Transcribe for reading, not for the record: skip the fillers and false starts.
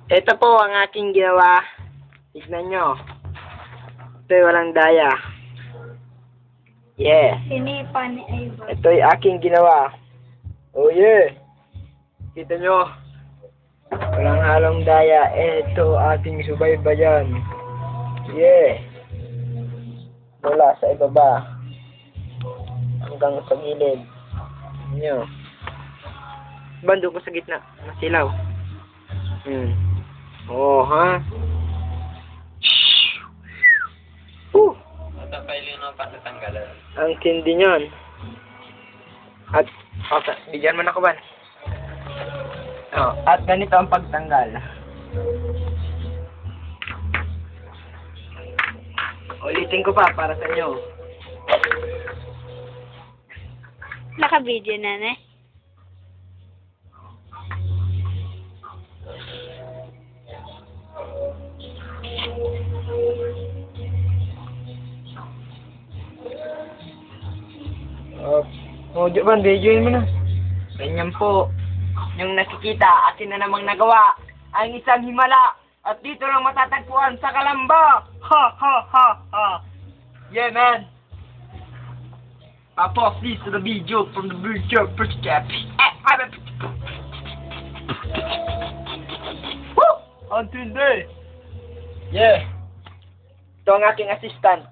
Ito po ang aking ginawa. Tignan nyo. Ito'y walang daya. Yeah. Sinipa ni Ivan. Ito'y aking ginawa. Oh yeah. Kita nyo. Walang halong daya. Ito ating subaybayan. Yeah. Mula sa ibaba. Hanggang sa gilid. Nyo. Bando ko sa gitna. Masilaw. Oh, ha? Ito pa yung patatanggalan. Ang tindi niyan. At, okay, bigyan mo na ko ba? Oh, at ganito ang pagtanggal. Ulitin ko pa para sa inyo. Naka-video na, ne? Diyan, videoin mo na. Ganyan po. Yung nakikita, atin na namang nagawa. Ang isang himala. At dito lang matatagpuan sa Kalamba. Ha, ha, ha, ha. Yeah, man. Papa, please to the video from the virtual perspective. Woo! Ang tindi. Yeah. Ito ang aking assistant.